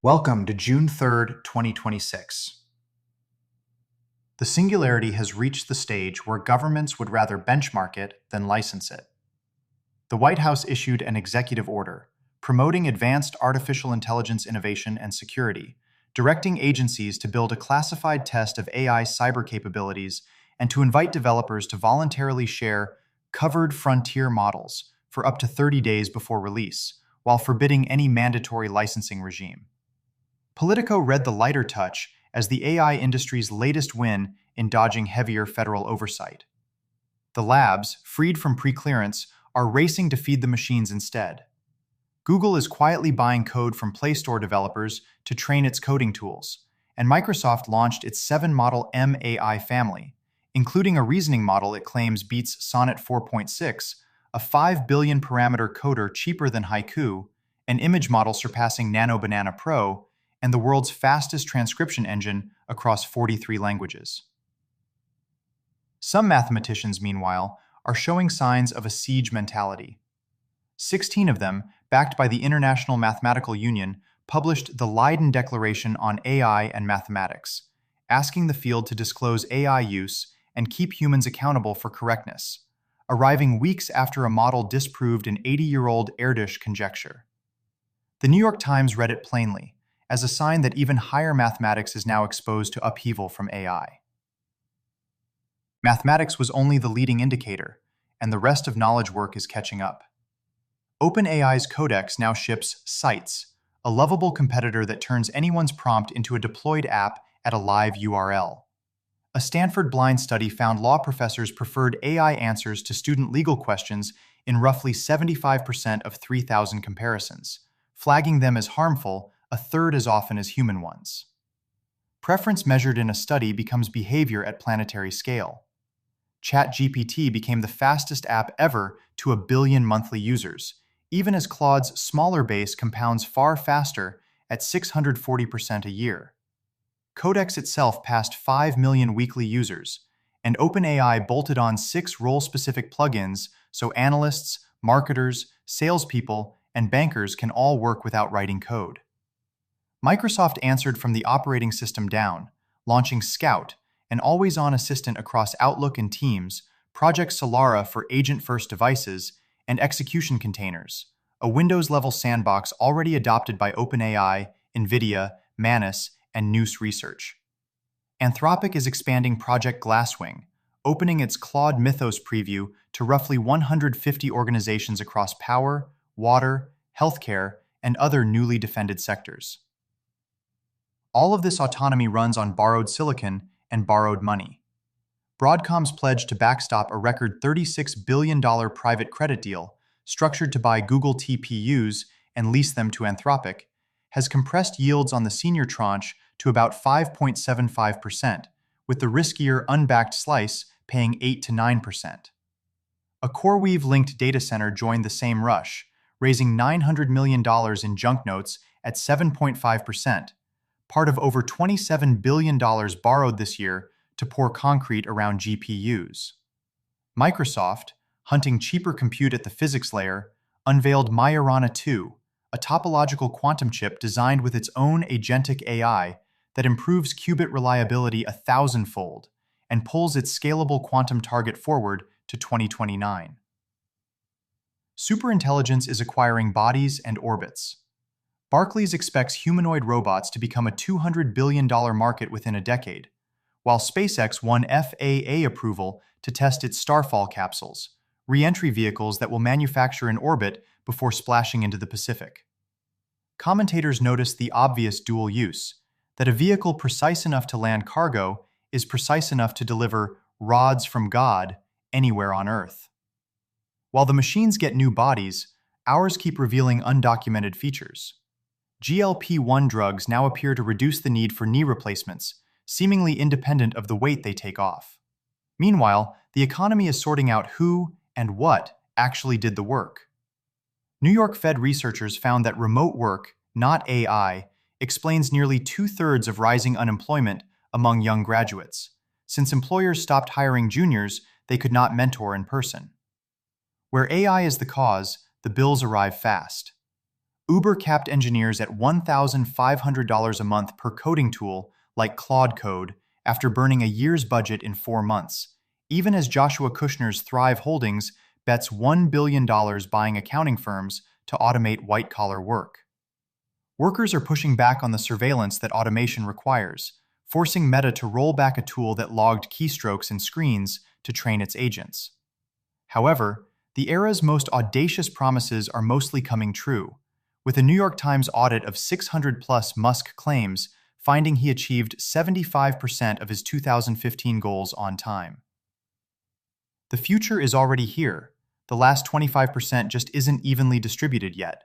Welcome to June 3rd, 2026. The singularity has reached the stage where governments would rather benchmark it than license it. The White House issued an executive order promoting advanced artificial intelligence innovation and security, directing agencies to build a classified test of AI cyber capabilities and to invite developers to voluntarily share covered frontier models for up to 30 days before release, while forbidding any mandatory licensing regime. Politico read the lighter touch as the AI industry's latest win in dodging heavier federal oversight. The labs, freed from pre-clearance, are racing to feed the machines instead. Google is quietly buying code from Play Store developers to train its coding tools, and Microsoft launched its 7-model MAI family, including a reasoning model it claims beats Sonnet 4.6, a 5 billion parameter coder cheaper than Haiku, an image model surpassing Nano Banana Pro, and the world's fastest transcription engine across 43 languages. Some mathematicians, meanwhile, are showing signs of a siege mentality. 16 of them, backed by the International Mathematical Union, published the Leiden Declaration on AI and Mathematics, asking the field to disclose AI use and keep humans accountable for correctness, arriving weeks after a model disproved an 80-year-old Erdős conjecture. The New York Times read it plainly, as a sign that even higher mathematics is now exposed to upheaval from AI. Mathematics was only the leading indicator, and the rest of knowledge work is catching up. OpenAI's Codex now ships Sites, a lovable competitor that turns anyone's prompt into a deployed app at a live URL. A Stanford blind study found law professors preferred AI answers to student legal questions in roughly 75% of 3,000 comparisons, flagging them as harmful a third as often as human ones. Preference measured in a study becomes behavior at planetary scale. ChatGPT became the fastest app ever to 1 billion monthly users, even as Claude's smaller base compounds far faster at 640% a year. Codex itself passed 5 million weekly users, and OpenAI bolted on 6 role-specific plugins so analysts, marketers, salespeople, and bankers can all work without writing code. Microsoft answered from the operating system down, launching Scout, an always-on assistant across Outlook and Teams, Project Solara for agent-first devices, and execution containers, a Windows-level sandbox already adopted by OpenAI, NVIDIA, Manus, and Noose Research. Anthropic is expanding Project Glasswing, opening its Claude Mythos preview to roughly 150 organizations across power, water, healthcare, and other newly defended sectors. All of this autonomy runs on borrowed silicon and borrowed money. Broadcom's pledge to backstop a record $36 billion private credit deal, structured to buy Google TPUs and lease them to Anthropic, has compressed yields on the senior tranche to about 5.75%, with the riskier unbacked slice paying 8 to 9%. A CoreWeave-linked data center joined the same rush, raising $900 million in junk notes at 7.5%, part of over $27 billion borrowed this year to pour concrete around GPUs. Microsoft, hunting cheaper compute at the physics layer, unveiled Majorana 2, a topological quantum chip designed with its own agentic AI that improves qubit reliability 1,000-fold and pulls its scalable quantum target forward to 2029. Superintelligence is acquiring bodies and orbits. Barclays expects humanoid robots to become a $200 billion market within a decade, while SpaceX won FAA approval to test its Starfall capsules, re-entry vehicles that will manufacture in orbit before splashing into the Pacific. Commentators notice the obvious dual use, that a vehicle precise enough to land cargo is precise enough to deliver rods from God anywhere on Earth. While the machines get new bodies, ours keep revealing undocumented features. GLP-1 drugs now appear to reduce the need for knee replacements, seemingly independent of the weight they take off. Meanwhile, the economy is sorting out who and what actually did the work. New York Fed researchers found that remote work, not AI, explains nearly 2/3 of rising unemployment among young graduates, since employers stopped hiring juniors they could not mentor in person. Where AI is the cause, the bills arrive fast. Uber capped engineers at $1,500 a month per coding tool like Claude Code after burning a year's budget in 4 months, even as Joshua Kushner's Thrive Holdings bets $1 billion buying accounting firms to automate white-collar work. Workers are pushing back on the surveillance that automation requires, forcing Meta to roll back a tool that logged keystrokes and screens to train its agents. However, the era's most audacious promises are mostly coming true, with a New York Times audit of 600-plus Musk claims finding he achieved 75% of his 2015 goals on time. The future is already here. The last 25% just isn't evenly distributed yet.